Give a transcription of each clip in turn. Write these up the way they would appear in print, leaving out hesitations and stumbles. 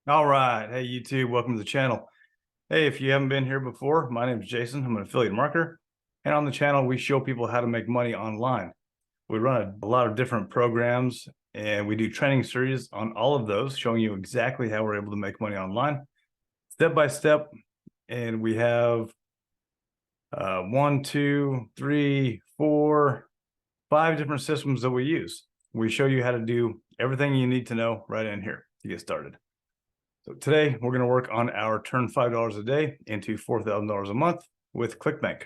All right. Hey, YouTube, welcome to the channel. Hey, if you haven't been here before, my name is Jason. I'm an affiliate marketer. And on the channel, we show people how to make money online. We run a lot of different programs and we do training series on all of those, showing you exactly how we're able to make money online, step by step. And we have 1, 2, 3, 4, 5 different systems that we use. We show you how to do everything you need to know right in here to get started. So today we're going to work on our turn $5 a day into $4,000 a month with Clickbank,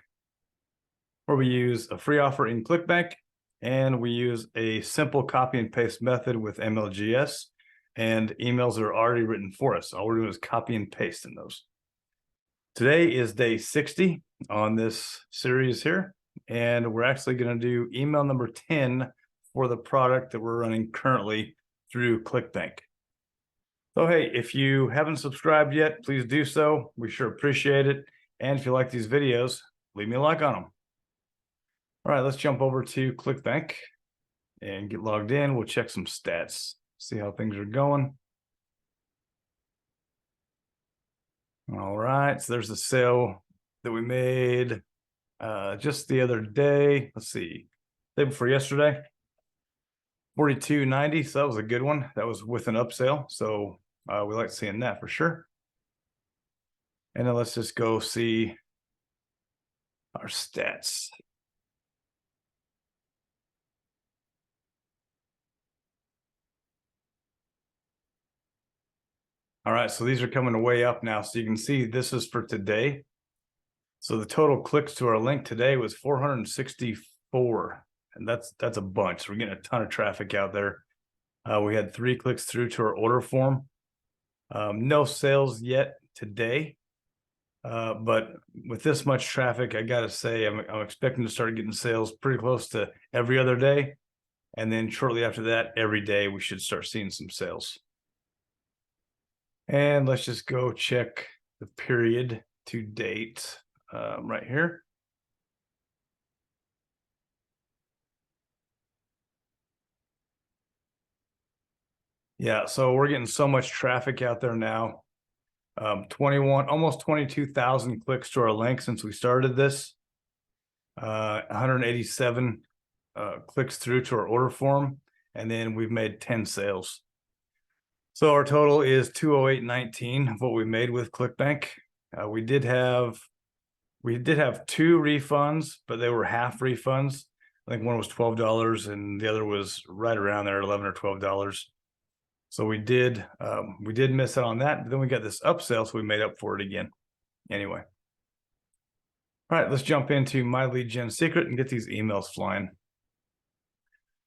where we use a free offer in Clickbank and we use a simple copy and paste method with MLGS and emails that are already written for us. All we're doing is copy and paste in those. Today is day 60 on this series here, and we're actually going to do email number 10 for the product that we're running currently through Clickbank. So, hey, if you haven't subscribed yet, please do so. We sure appreciate it. And if you like these videos, leave me a like on them. All right, let's jump over to Clickbank and get logged in. We'll check some stats, see how things are going. All right, so there's the sale that we made just the other day. Let's see, day before yesterday, $42.90. So that was a good one. That was with an upsell. So we like seeing that for sure. And then let's just go see our stats. All right, so these are coming way up now. So you can see this is for today. So the total clicks to our link today was 464, and that's a bunch. So we're getting a ton of traffic out there. We had 3 clicks through to our order form. No sales yet today, but with this much traffic, I gotta say I'm expecting to start getting sales pretty close to every other day, and then shortly after that, every day we should start seeing some sales. And let's just go check the period to date right here. Yeah, so we're getting so much traffic out there now. 21, almost 22,000 clicks to our link since we started this. 187 clicks through to our order form, and then we've made 10 sales. So our total is 208.19 of what we made with Clickbank. We did have 2 refunds, but they were half refunds. I think one was $12 and the other was right around there, $11 or $12. So we did miss out on that, but then we got this upsell, so we made up for it again. Anyway. All right, let's jump into my lead gen secret and get these emails flying.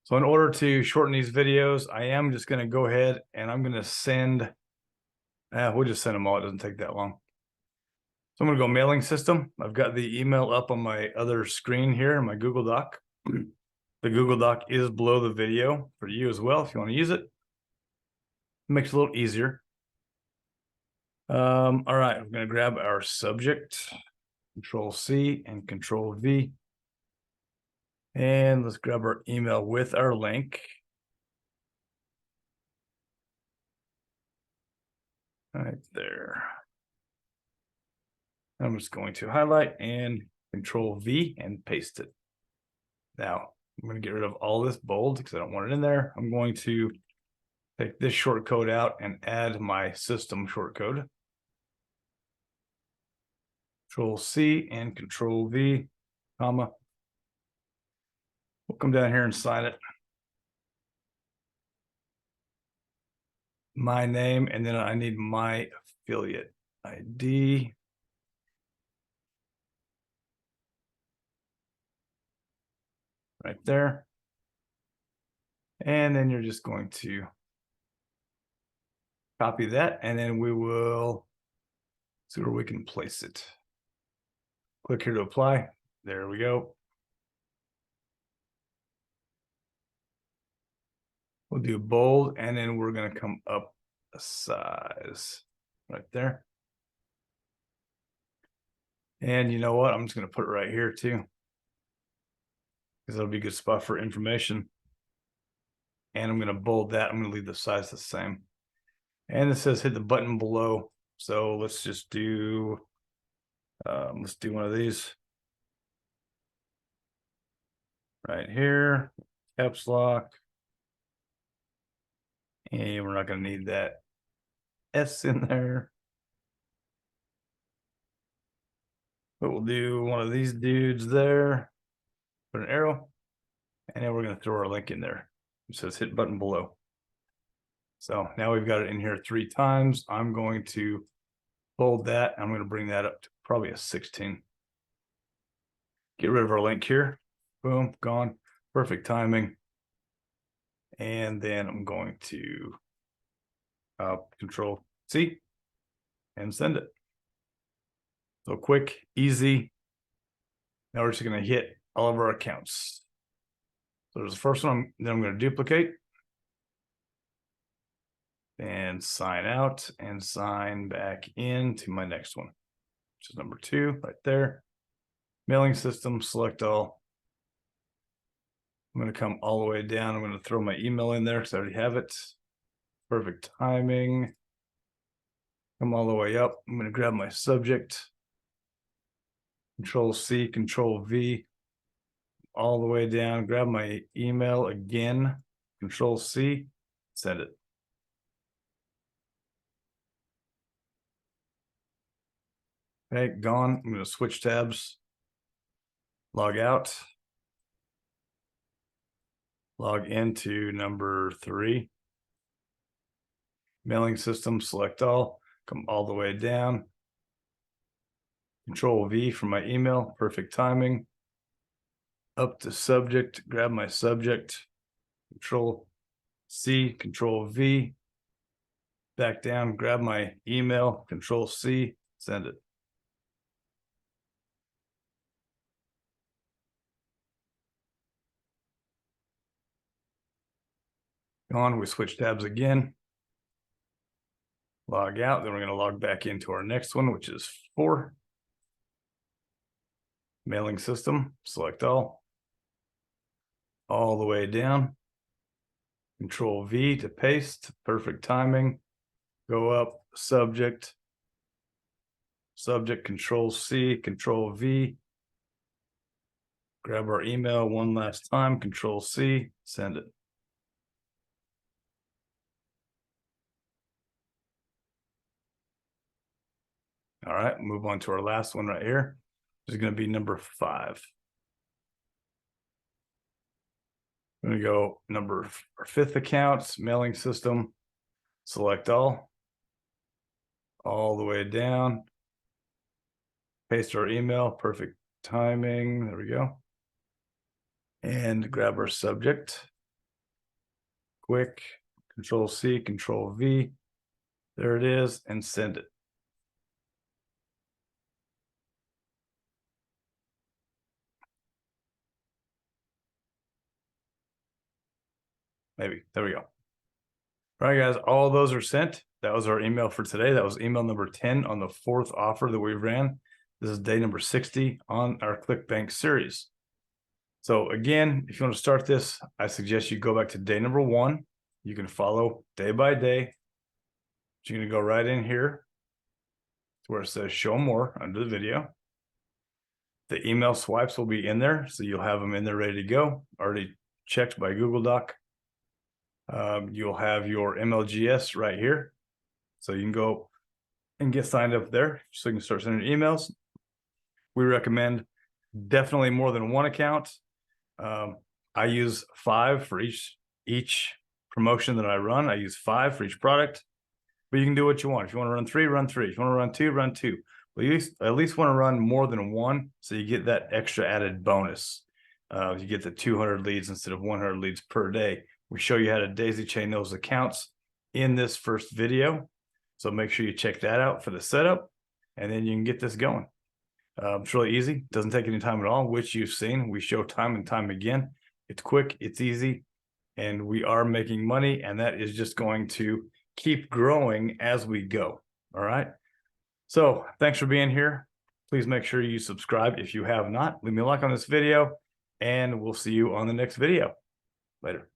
So in order to shorten these videos, I am just going to go ahead and I'm going to send, we'll just send them all. It doesn't take that long. So I'm going to go mailing system. I've got the email up on my other screen here in my Google Doc. The Google Doc is below the video for you as well if you want to use it. It makes it a little easier. All right, I'm going to grab our subject, Control C and Control V. And let's grab our email with our link. Right there. I'm just going to highlight and Control V and paste it. Now, I'm going to get rid of all this bold because I don't want it in there. I'm going to take this short code out and add my system short code. Control C and Control V, comma. We'll come down here and sign it. My name, and then I need my affiliate ID. Right there. And then you're just going to copy that, and then we will see where we can place it. Click here to apply. There we go. We'll do bold, and then we're going to come up a size right there. And you know what? I'm just going to put it right here too, because that'll be a good spot for information. And I'm going to bold that. I'm going to leave the size the same. And it says hit the button below. So let's just do, let's do one of these right here, caps lock. And we're not going to need that S in there. But we'll do one of these dudes there, put an arrow, and then we're going to throw our link in there. It says hit button below. So now we've got it in here 3 times. I'm going to fold that. I'm going to bring that up to probably a 16. Get rid of our link here. Boom, gone. Perfect timing. And then I'm going to Control C and send it. So quick, easy. Now we're just going to hit all of our accounts. So there's the first one. Then I'm going to duplicate and sign out and sign back into my next one, which is number 2 right there. Mailing system, select all. I'm going to come all the way down. I'm going to throw my email in there because I already have it. Perfect timing. Come all the way up. I'm going to grab my subject. Control C, Control V. All the way down. Grab my email again. Control C. Send it. Okay, gone. I'm going to switch tabs. Log out. Log into number 3. Mailing system, select all. Come all the way down. Control V for my email. Perfect timing. Up to subject. Grab my subject. Control C, Control V. Back down. Grab my email. Control C. Send it. On, we switch tabs again. Log out, then we're going to log back into our next one, which is 4. Mailing system, select all the way down. Control V to paste, perfect timing. Go up, subject, Control C, Control V. Grab our email one last time, Control C, send it. All right, move on to our last one right here. This is going to be number 5. I'm going to go our 5th accounts, mailing system, select all the way down. Paste our email, perfect timing. There we go. And grab our subject. Quick, Control C, Control V. There it is, and send it. Maybe. There we go. All right, guys, all those are sent. That was our email for today. That was email number 10 on the 4th offer that we ran. This is day number 60 on our Clickbank series. So again, if you want to start this, I suggest you go back to day number 1. You can follow day by day. You're going to go right in here to where it says show more under the video. The email swipes will be in there, so you'll have them in there ready to go, already checked by Google Doc. You'll have your MLGS right here, so you can go and get signed up there so you can start sending emails. We recommend definitely more than 1 account. I use 5 for each promotion that I run. I use 5 for each product, but you can do what you want. If you want to run 3, run 3. If you want to run 2, run 2. But you at least want to run more than 1, so you get that extra added bonus. You get the 200 leads instead of 100 leads per day. We show you how to daisy chain those accounts in this first video. So make sure you check that out for the setup, and then you can get this going. It's really easy. Doesn't take any time at all, which you've seen. We show time and time again. It's quick, it's easy, and we are making money, and that is just going to keep growing as we go. All right. So thanks for being here. Please make sure you subscribe if you have not. Leave me a like on this video, and we'll see you on the next video. Later.